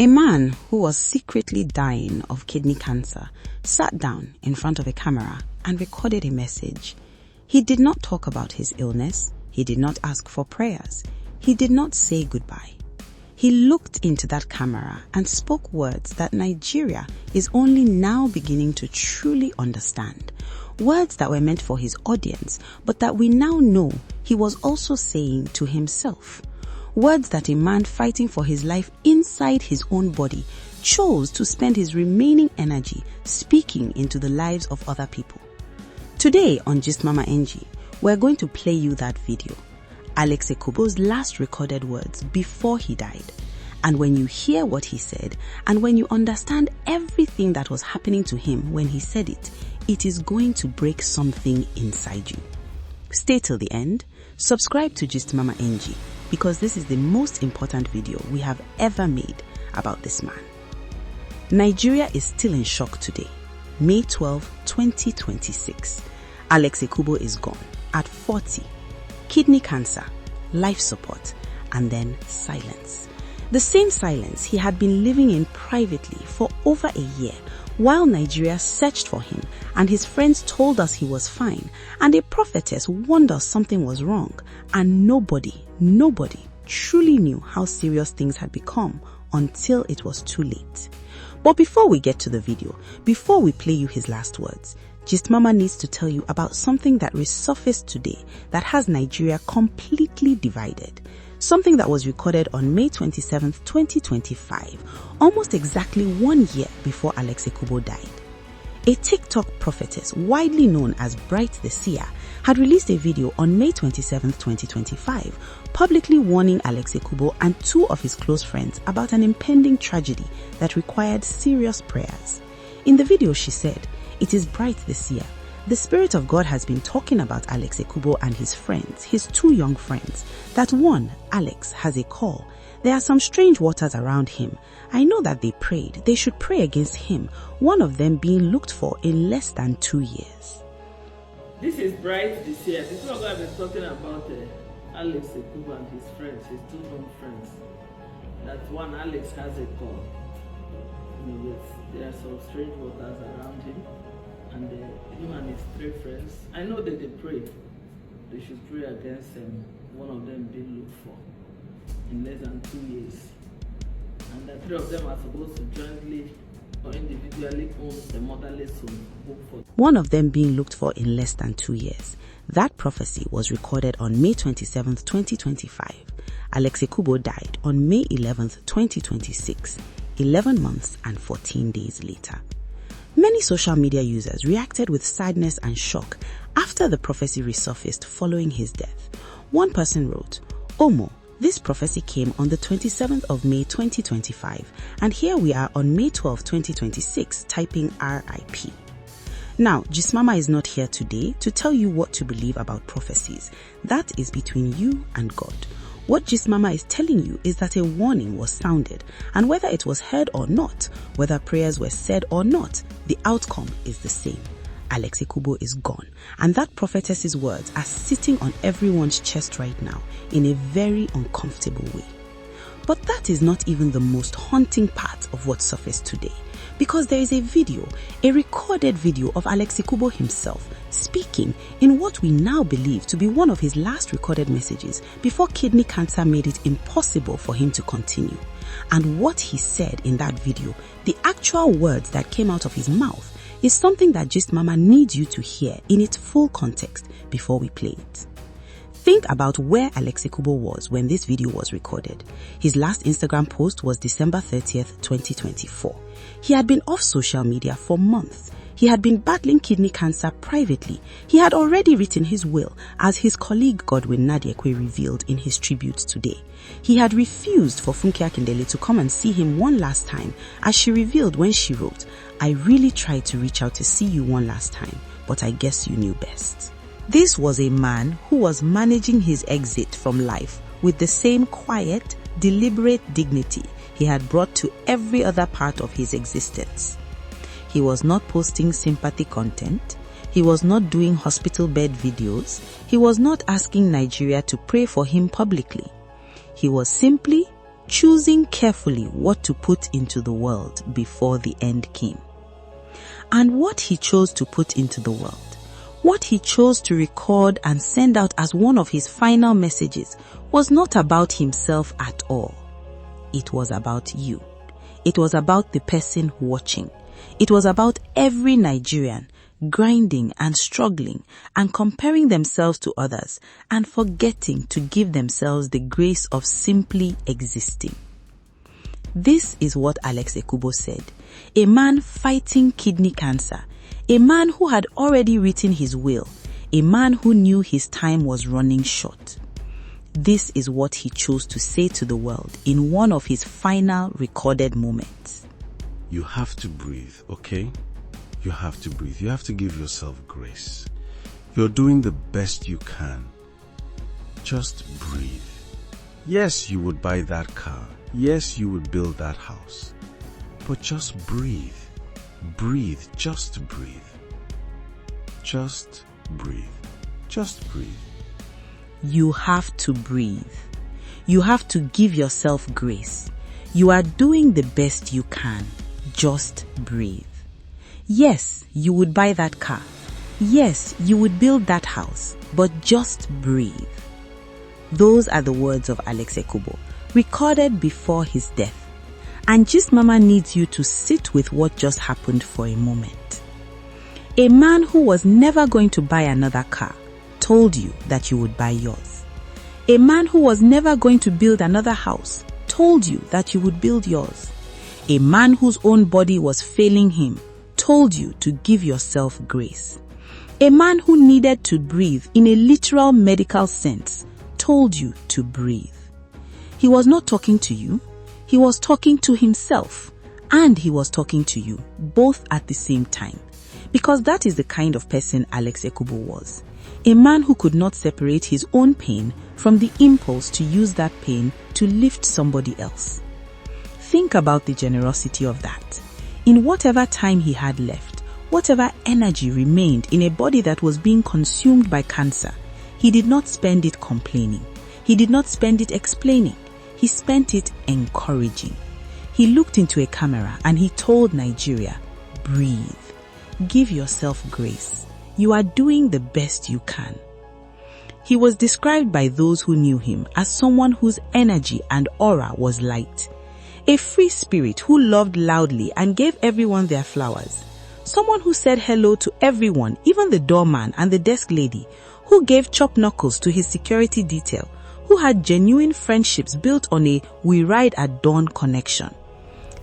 A man who was secretly dying of kidney cancer sat down in front of a camera and recorded a message. He did not talk about his illness. He did not ask for prayers. He did not say goodbye. He looked into that camera and spoke words that Nigeria is only now beginning to truly understand. Words that were meant for his audience, but that we now know he was also saying to himself. Words that a man fighting for his life inside his own body chose to spend his remaining energy speaking into the lives of other people. Today on Gist Mama NG, we're going to play you that video, Alex Ekubo's last recorded words before he died. And when you hear what he said, and when you understand everything that was happening to him when he said it, it is going to break something inside you. Stay till the end. Subscribe to Gist Mama NG, because this is the most important video we have ever made about this man. Nigeria is still in shock today. May 12, 2026. Alex Ekubo is gone at 40. Kidney cancer, life support, and then silence. The same silence he had been living in privately for over a year, while Nigeria searched for him and his friends told us he was fine, and a prophetess warned us something was wrong, and nobody truly knew how serious things had become until it was too late. But before we get to the video, before we play you his last words, Gist Mama needs to tell you about something that resurfaced today that has Nigeria completely divided. Something that was recorded on May 27th, 2025, almost exactly 1 year before Alex Ekubo died. A TikTok prophetess widely known as Bright The Seer had released a video on May 27th, 2025, publicly warning Alex Ekubo and two of his close friends about an impending tragedy that required serious prayers. In the video she said, "It is Bright The Seer. The Spirit of God has been talking about Alex Ekubo and his friends, his two young friends, that one, Alex, has a call. There are some strange waters around him. I know that they prayed. They should pray against him, one of them being looked for in less than 2 years." This is Bright The Seer. People are going to be talking about Alex Ekubo and his friends, his two young friends. That one, Alex, has a call. There are some strange waters around him. And him and his 3 friends, I know that they prayed. They should pray against one of them being looked for in less than 2 years. And the 3 of them are supposed to jointly or individually own the motherless home. One of them being looked for in less than 2 years. That prophecy was recorded on May 27th, 2025. Alex Ekubo died on May 11th, 2026, 11 months and 14 days later. Many social media users reacted with sadness and shock after the prophecy resurfaced following his death. One person wrote, "Omo, this prophecy came on the 27th of May 2025, and here we are on May 12, 2026, typing RIP. Now, Gist Mama is not here today to tell you what to believe about prophecies. That is between you and God. What Gist Mama is telling you is that a warning was sounded, and whether it was heard or not, whether prayers were said or not, the outcome is the same. Alex Ekubo is gone, and that prophetess's words are sitting on everyone's chest right now in a very uncomfortable way. But that is not even the most haunting part of what surfaced today, because there is a video, a recorded video of Alex Ekubo himself speaking in what we now believe to be one of his last recorded messages before kidney cancer made it impossible for him to continue. And what he said in that video, the actual words that came out of his mouth, is something that Gist Mama needs you to hear in its full context before we play it. Think about where Alex Ekubo was when this video was recorded. His last Instagram post was December 30th, 2024. He had been off social media for months. He had been battling kidney cancer privately. He had already written his will, as his colleague Godwin Nadiekwe revealed in his tribute today. He had refused for Funke Akindele to come and see him one last time, as she revealed when she wrote, "I really tried to reach out to see you one last time, but I guess you knew best." This was a man who was managing his exit from life with the same quiet, deliberate dignity he had brought to every other part of his existence. He was not posting sympathy content. He was not doing hospital bed videos. He was not asking Nigeria to pray for him publicly. He was simply choosing carefully what to put into the world before the end came. And what he chose to put into the world, what he chose to record and send out as one of his final messages, was not about himself at all. It was about you. It was about the person watching. It was about every Nigerian grinding and struggling and comparing themselves to others and forgetting to give themselves the grace of simply existing. This is what Alex Ekubo said, a man fighting kidney cancer, a man who had already written his will, a man who knew his time was running short. This is what he chose to say to the world in one of his final recorded moments. You have to breathe, okay? You have to breathe. You have to give yourself grace. You're doing the best you can. Just breathe. Yes, you would buy that car. Yes, you would build that house. But just breathe. Breathe. Just breathe. Just breathe. Just breathe. You have to breathe. You have to give yourself grace. You are doing the best you can. Just breathe. Yes, you would buy that car. Yes, you would build that house. But just breathe. Those are the words of Alex Ekubo, recorded before his death. And Gist Mama needs you to sit with what just happened for a moment. A man who was never going to buy another car told you that you would buy yours. A man who was never going to build another house told you that you would build yours. A man whose own body was failing him told you to give yourself grace. A man who needed to breathe in a literal medical sense told you to breathe. He was not talking to you. He was talking to himself, and he was talking to you, both at the same time. Because that is the kind of person Alex Ekubo was. A man who could not separate his own pain from the impulse to use that pain to lift somebody else. Think about the generosity of that. In whatever time he had left, whatever energy remained in a body that was being consumed by cancer, he did not spend it complaining. He did not spend it explaining. He spent it encouraging. He looked into a camera and he told Nigeria, breathe. Give yourself grace. You are doing the best you can. He was described by those who knew him as someone whose energy and aura was light. A free spirit who loved loudly and gave everyone their flowers. Someone who said hello to everyone, even the doorman and the desk lady, who gave chop knuckles to his security detail, who had genuine friendships built on a "we ride at dawn" connection.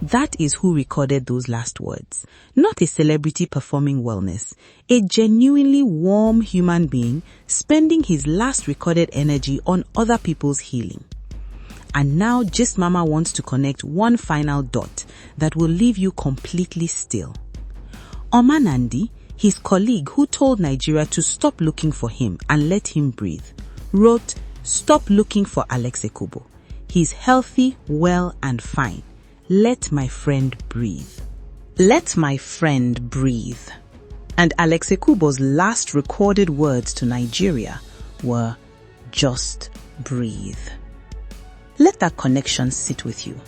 That is who recorded those last words. Not a celebrity performing wellness, a genuinely warm human being spending his last recorded energy on other people's healing. And now Gist Mama wants to connect one final dot that will leave you completely still. Oma Nandi, his colleague who told Nigeria to stop looking for him and let him breathe, wrote, "Stop looking for Alex Ekubo. He's healthy, well and fine. Let my friend breathe." Let my friend breathe. And Alex Ekubo's last recorded words to Nigeria were, just breathe. Let that connection sit with you.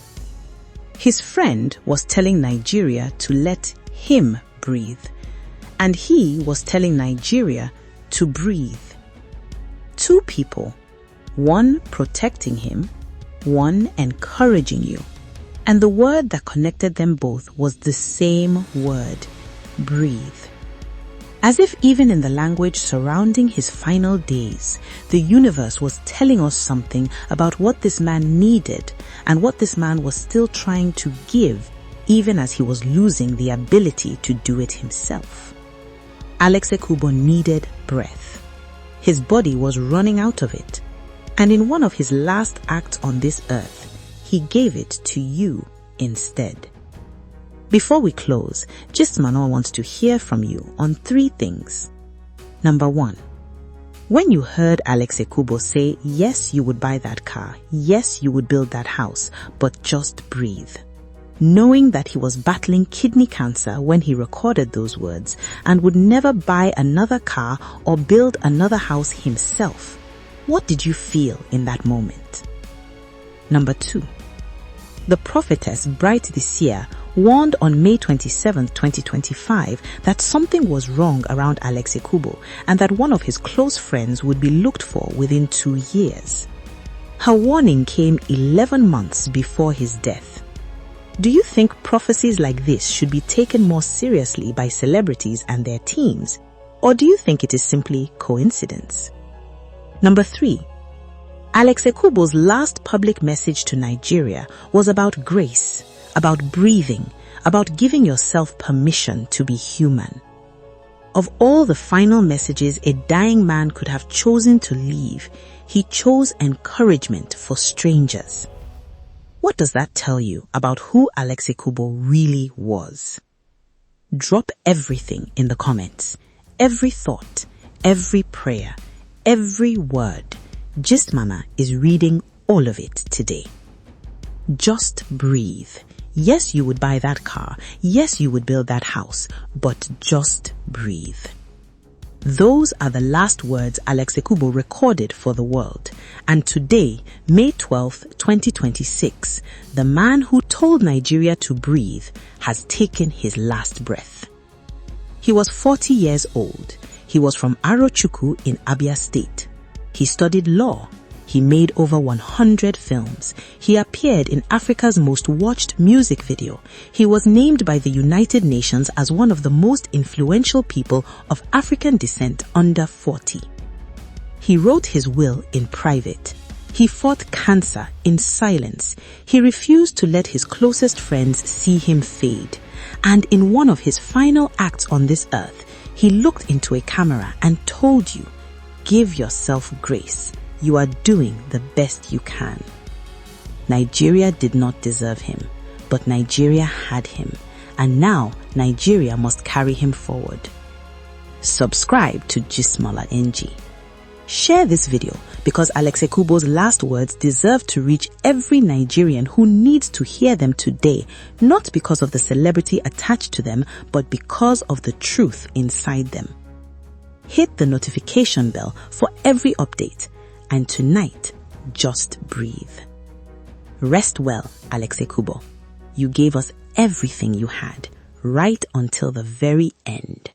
His friend was telling Nigeria to let him breathe, and he was telling Nigeria to breathe. Two people, one protecting him, one encouraging you. And the word that connected them both was the same word, breathe. As if even in the language surrounding his final days, the universe was telling us something about what this man needed and what this man was still trying to give, even as he was losing the ability to do it himself. Alex Ekubo needed breath. His body was running out of it. And in one of his last acts on this earth, he gave it to you instead. Before we close, Gist Mama wants to hear from you on 3 things. Number 1, when you heard Alex Ekubo say, yes, you would buy that car, yes, you would build that house, but just breathe. Knowing that he was battling kidney cancer when he recorded those words and would never buy another car or build another house himself, what did you feel in that moment? Number 2, the prophetess Bright The Seer warned on May 27, 2025 that something was wrong around Alex Ekubo and that one of his close friends would be looked for within 2 years. Her warning came 11 months before his death. Do you think prophecies like this should be taken more seriously by celebrities and their teams, or do you think it is simply coincidence? Number 3. Alex Ekubo's last public message to Nigeria was about grace, about breathing, about giving yourself permission to be human. Of all the final messages a dying man could have chosen to leave, he chose encouragement for strangers. What does that tell you about who Alex Ekubo really was? Drop everything in the comments. Every thought, every prayer, every word. Gist Mama is reading all of it today. Just breathe. Yes, you would buy that car. Yes, you would build that house. But just breathe. Those are the last words Alex Ekubo recorded for the world. And today, May 12, 2026, the man who told Nigeria to breathe has taken his last breath. He was 40 years old. He was from Arochukwu in Abia State. He studied law. He made over 100 films. He appeared in Africa's most watched music video. He was named by the United Nations as one of the most influential people of African descent under 40. He wrote his will in private. He fought cancer in silence. He refused to let his closest friends see him fade. And in one of his final acts on this earth, he looked into a camera and told you, "Give yourself grace. You are doing the best you can." Nigeria did not deserve him, but Nigeria had him, and now Nigeria must carry him forward. Subscribe to Gismola NG. Share this video because Alex Ekubo's last words deserve to reach every Nigerian who needs to hear them today, not because of the celebrity attached to them, but because of the truth inside them. Hit the notification bell for every update. And tonight, just breathe. Rest well, Alex Ekubo. You gave us everything you had, right until the very end.